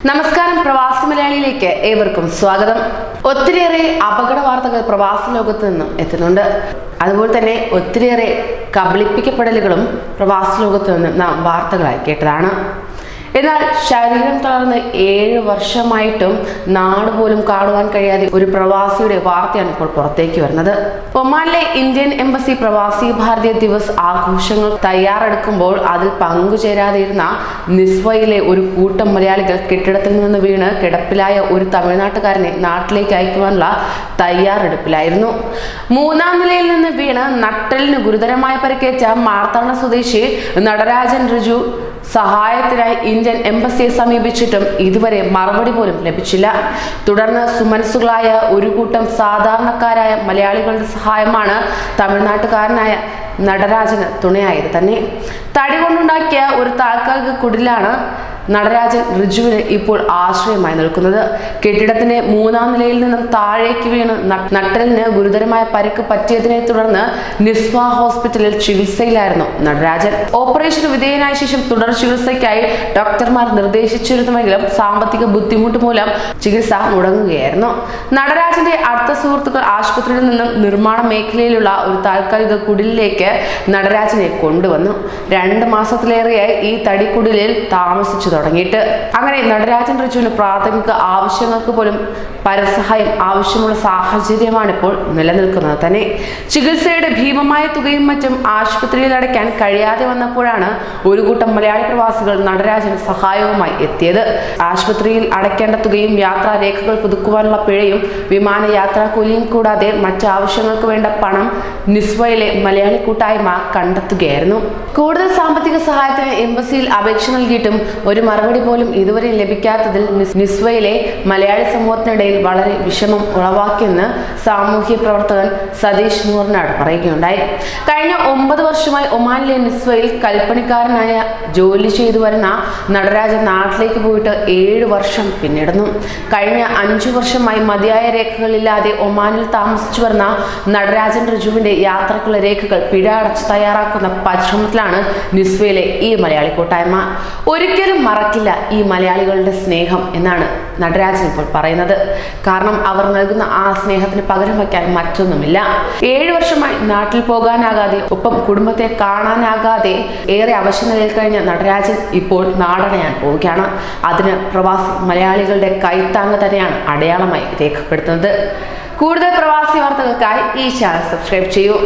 നമസ്കാരം, പ്രവാസി മലയാളിയിലേക്ക് ഏവർക്കും സ്വാഗതം. ഒത്തിരിയേറെ അപകട വാർത്തകൾ പ്രവാസി ലോകത്ത് നിന്നും എത്തുന്നുണ്ട്. അതുപോലെ തന്നെ ഒത്തിരിയേറെ കബളിപ്പിക്കപ്പെടലുകളും പ്രവാസി ലോകത്ത് നിന്ന് നാം വാർത്തകളായി കേട്ടതാണ്. എന്നാൽ ശരീരം തളർന്ന് 7 വർഷമായിട്ടും നാട് പോലും കാണുവാൻ കഴിയാതെ ഒരു പ്രവാസിയുടെ വാർത്തയാണ് ഇപ്പോൾ പുറത്തേക്ക് വരുന്നത്. ഒമാനിലെ ഇന്ത്യൻ എംബസി പ്രവാസി ഭാരതീയ ദിവസ് ആഘോഷങ്ങൾ തയ്യാറെടുക്കുമ്പോൾ അതിൽ പങ്കുചേരാതിരുന്ന നിസ്വയിലെ ഒരു കൂട്ടം മലയാളികൾ കെട്ടിടത്തിൽ നിന്ന് വീണ് കിടപ്പിലായ ഒരു തമിഴ്നാട്ടുകാരനെ നാട്ടിലേക്ക് അയക്കുവാനുള്ള തയ്യാറെടുപ്പിലായിരുന്നു. 3ാം നിലയിൽ നിന്ന് വീണ് നട്ടലിന് ഗുരുതരമായി പരിക്കേറ്റ മാർത്താണ്ഡ സ്വദേശി നടരാജൻ റിജു സഹായത്തിനായി ഇന്ത്യൻ എംബസിയെ സമീപിച്ചിട്ടും ഇതുവരെ മറുപടി പോലും ലഭിച്ചില്ല. തുടർന്ന് സുമനസ്സുകളായ ഒരു കൂട്ടം സാധാരണക്കാരായ മലയാളികളുടെ സഹായമാണ് തമിഴ്നാട്ടുകാരനായ നടരാജന് തുണയായത് തന്നെ. തടി കൊണ്ടുണ്ടാക്കിയ ഒരു താൽക്കാലിക കുടിലാണ് നടരാജൻ റിജുവിന് ഇപ്പോൾ ആശ്രയമായി നിൽക്കുന്നത്. കെട്ടിടത്തിന്റെ 3ാം നിലയിൽ നിന്നും താഴേക്ക് വീണ് നട്ടലിന് ഗുരുതരമായ പരിക്ക് പറ്റിയതിനെ തുടർന്ന് നിസ്വ ഹോസ്പിറ്റലിൽ ചികിത്സയിലായിരുന്നു നടരാജൻ. ഓപ്പറേഷന് വിധേയനായ ശേഷം തുടർ ചികിത്സയ്ക്കായി ഡോക്ടർമാർ നിർദ്ദേശിച്ചിരുന്നുവെങ്കിലും സാമ്പത്തിക ബുദ്ധിമുട്ട് മൂലം ചികിത്സ മുടങ്ങുകയായിരുന്നു. നടരാജന്റെ അടുത്ത സുഹൃത്തുക്കൾ ആശുപത്രിയിൽ നിന്നും നിർമ്മാണ മേഖലയിലുള്ള ഒരു താൽക്കാലിക കുടിലിലേക്ക് നടരാജനെ കൊണ്ടുവന്നു. 2 മാസത്തിലേറെയായി ഈ തടിക്കുടിലിൽ താമസിച്ചു തുടങ്ങിയിട്ട്. അങ്ങനെ നടരാജൻ റിജുവിന് പ്രാഥമിക ആവശ്യങ്ങൾക്ക് പോലും പരസഹായം ആവശ്യമുള്ള സാഹചര്യമാണ് ഇപ്പോൾ നിലനിൽക്കുന്നത് തന്നെ. ചികിത്സയുടെ ഭീമമായ തുകയും മറ്റും ആശുപത്രിയിൽ അടയ്ക്കാൻ കഴിയാതെ വന്നപ്പോഴാണ് ഒരു കൂട്ടം മലയാളി പ്രവാസികൾ നടരാജന് സഹായവുമായി എത്തിയത്. ആശുപത്രിയിൽ അടയ്ക്കേണ്ട തുകയും യാത്രാരേഖകൾ പുതുക്കുവാനുള്ള പിഴയും വിമാനയാത്രാ കൂലിയും കൂടാതെ മറ്റ് ആവശ്യങ്ങൾക്ക് വേണ്ട പണം നിസ്വയിലെ മലയാളി കൂട്ടായ്മ കണ്ടെത്തുകയായിരുന്നു. കൂടുതൽ സാമ്പത്തിക സഹായത്തിന് എംബസിയിൽ അപേക്ഷ നൽകിയിട്ടും ഒരു മറുപടി പോലും ഇതുവരെ ലഭിക്കാത്തതിൽ നിസ്വയിലെ മലയാളി സമൂഹത്തിനിടയിൽ വളരെ വിഷമം ഉളവാക്കിയെന്ന് സാമൂഹ്യ പ്രവർത്തകൻ സതീഷ് നൂറിനാട് പറയുകയുണ്ടായി. കഴിഞ്ഞ 9 വർഷമായി ഒമാനിലെ നിസ്വയിൽ കൽപ്പണിക്കാരനായ ജോലി ചെയ്തു വരുന്ന നടരാജൻ നാട്ടിലേക്ക് പോയിട്ട് 7 വർഷം പിന്നിടുന്നു. കഴിഞ്ഞ 5 വർഷമായി മതിയായ രേഖകളില്ലാതെ ഒമാനിൽ താമസിച്ചു വരുന്ന നടരാജൻ റിജുവിന്റെ യാത്രക്കുള്ള രേഖകൾ പിഴ അടച്ച് തയ്യാറാക്കുന്ന പരിശ്രമത്തിലാണ് നിസ്വയിലെ ഈ മലയാളി കൂട്ടായ്മ. ഒരിക്കലും മറക്കില്ല ഈ മലയാളികളുടെ സ്നേഹം എന്നാണ് നടരാജൻ ഇപ്പോൾ പറയുന്നത്. കാരണം അവർ നൽകുന്ന ആ സ്നേഹത്തിന് പകരം വയ്ക്കാൻ മറ്റൊന്നുമില്ല. 7 വർഷമായി നാട്ടിൽ പോകാനാകാതെ ഒപ്പം കുടുംബത്തെ കാണാനാകാതെ ഏറെ അവശനിലയിൽ കഴിഞ്ഞ നടരാജൻ ഇപ്പോൾ നാടണയാൻ പോവുകയാണ്. അതിന് പ്രവാസി മലയാളികളുടെ കൈത്താങ്ങ് തന്നെയാണ് അടയാളമായി രേഖപ്പെടുത്തുന്നത്. കൂടുതൽ പ്രവാസി വാർത്തകൾക്കായി ഈ ചാനൽ സബ്സ്ക്രൈബ് ചെയ്യൂ.